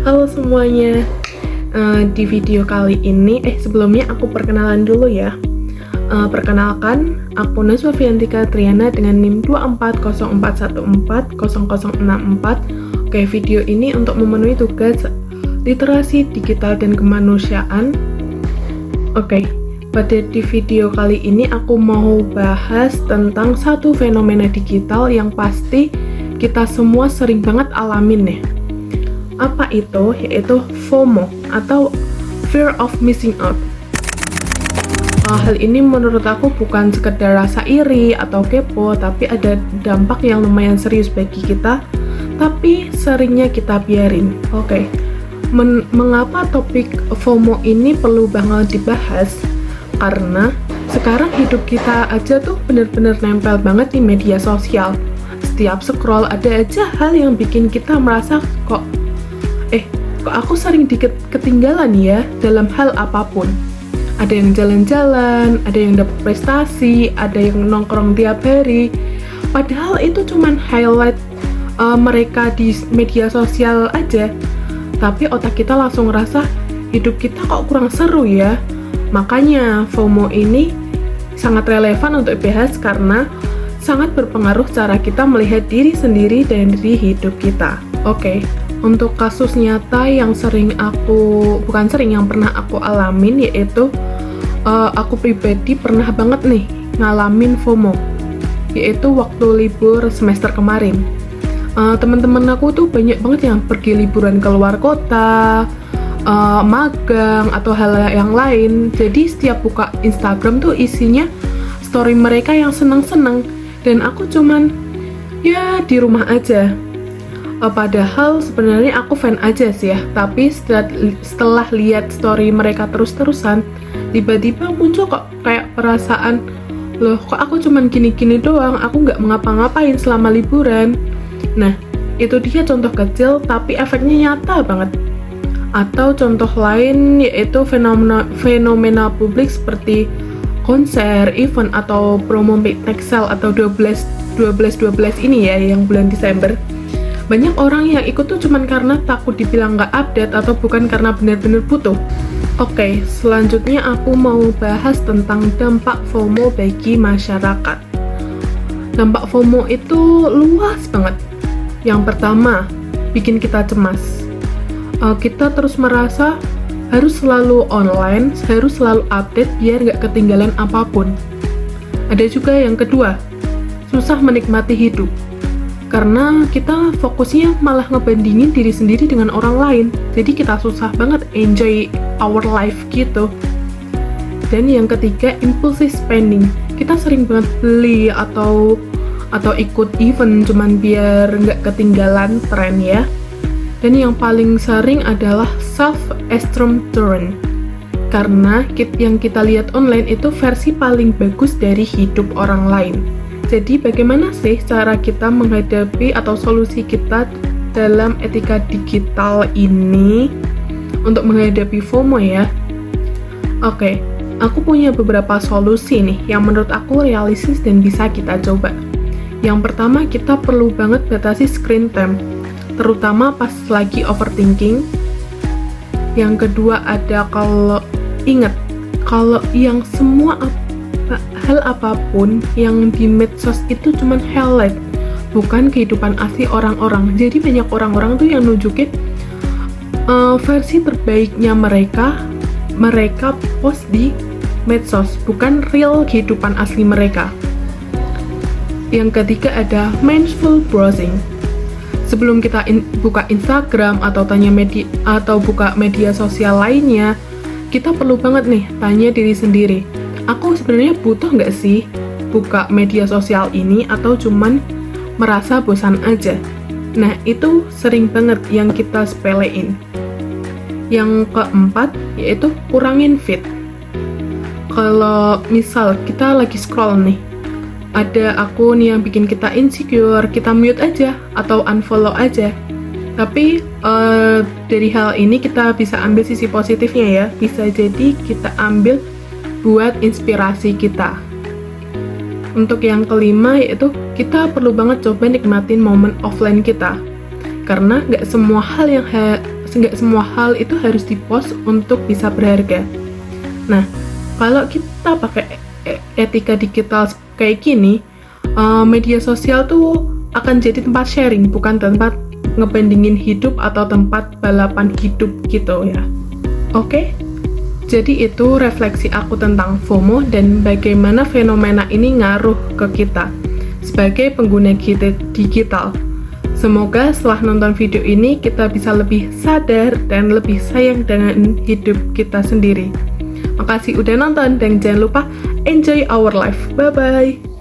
Halo semuanya. Di video kali ini, sebelumnya aku perkenalan dulu ya. Perkenalkan, aku Najwa Fiantika Triana dengan NIM 24041400064. Oke, video ini untuk memenuhi tugas literasi digital dan kemanusiaan. Oke, pada di video kali ini aku mau bahas tentang satu fenomena digital yang pasti kita semua sering banget alamin nih. Apa itu? Yaitu FOMO atau Fear of Missing Out. Hal ini menurut aku bukan sekedar rasa iri atau kepo, tapi ada dampak yang lumayan serius bagi kita, tapi seringnya kita biarin. Oke, mengapa topik FOMO ini perlu banget dibahas? Karena sekarang hidup kita aja tuh bener-bener nempel banget di media sosial. Setiap scroll ada aja hal yang bikin kita merasa kok aku sering dikit ketinggalan ya dalam hal apapun. Ada yang jalan-jalan, ada yang dapat prestasi, ada yang nongkrong tiap hari. Padahal itu cuman highlight mereka di media sosial aja. Tapi otak kita langsung ngerasa hidup kita kok kurang seru ya. Makanya FOMO ini sangat relevan untuk dibahas karena sangat berpengaruh cara kita melihat diri sendiri dan diri hidup kita. Oke. Untuk kasus nyata yang yang pernah aku alamin, yaitu aku pribadi pernah banget nih ngalamin FOMO, yaitu waktu libur semester kemarin. Teman-teman aku tuh banyak banget yang pergi liburan ke luar kota, magang atau hal yang lain. Jadi setiap buka Instagram tuh isinya story mereka yang seneng-seneng, dan aku cuman ya di rumah aja. Padahal sebenarnya aku fan aja sih ya, tapi setelah lihat story mereka terus-terusan, tiba-tiba muncul kok kayak perasaan, loh kok aku cuman gini-gini doang, aku nggak mengapa-ngapain selama liburan. Nah, itu dia contoh kecil tapi efeknya nyata banget. Atau contoh lain yaitu fenomena publik seperti konser, event, atau promo midnight sale atau 12 ini ya, yang bulan Desember. Banyak orang yang ikut tuh cuman karena takut dibilang nggak update atau bukan karena benar-benar butuh. Oke, selanjutnya aku mau bahas tentang dampak FOMO bagi masyarakat. Dampak FOMO itu luas banget. Yang pertama, bikin kita cemas. Kita terus merasa harus selalu online, harus selalu update biar nggak ketinggalan apapun. Ada juga yang kedua, susah menikmati hidup. Karena kita fokusnya malah ngebandingin diri sendiri dengan orang lain, jadi kita susah banget enjoy our life gitu. Dan yang ketiga, impulsive spending. Kita sering banget beli atau ikut event cuman biar nggak ketinggalan tren ya. Dan yang paling sering adalah self-esteem turn. Karena yang kita lihat online itu versi paling bagus dari hidup orang lain. Jadi bagaimana sih cara kita menghadapi atau solusi kita dalam etika digital ini untuk menghadapi FOMO ya? Oke, aku punya beberapa solusi nih yang menurut aku realistis dan bisa kita coba. Yang pertama, kita perlu banget batasi screen time, terutama pas lagi overthinking. Yang kedua ada kalau yang semua hal apapun yang di medsos itu cuman highlight, bukan kehidupan asli orang-orang. Jadi banyak orang-orang tuh yang nunjukin versi terbaiknya mereka post di medsos, bukan real kehidupan asli mereka. Yang ketiga ada mindful browsing. Sebelum kita buka Instagram atau buka media sosial lainnya, kita perlu banget nih tanya diri sendiri, aku sebenarnya butuh nggak sih buka media sosial ini atau cuman merasa bosan aja? Nah, itu sering banget yang kita sepelein. Yang keempat, yaitu kurangin feed. Kalau misal kita lagi scroll nih, ada akun yang bikin kita insecure, kita mute aja atau unfollow aja. Tapi dari hal ini kita bisa ambil sisi positifnya ya. Bisa jadi kita ambil buat inspirasi kita. Untuk yang kelima yaitu kita perlu banget coba nikmatin momen offline kita. Karena nggak semua hal yang nggak semua hal itu harus dipost untuk bisa berharga. Nah, kalau kita pakai etika digital kayak gini, media sosial tuh akan jadi tempat sharing, bukan tempat ngebandingin hidup atau tempat balapan hidup gitu ya. Oke? Jadi itu refleksi aku tentang FOMO dan bagaimana fenomena ini ngaruh ke kita sebagai pengguna digital. Semoga setelah nonton video ini kita bisa lebih sadar dan lebih sayang dengan hidup kita sendiri. Makasih udah nonton dan jangan lupa enjoy our life. Bye-bye.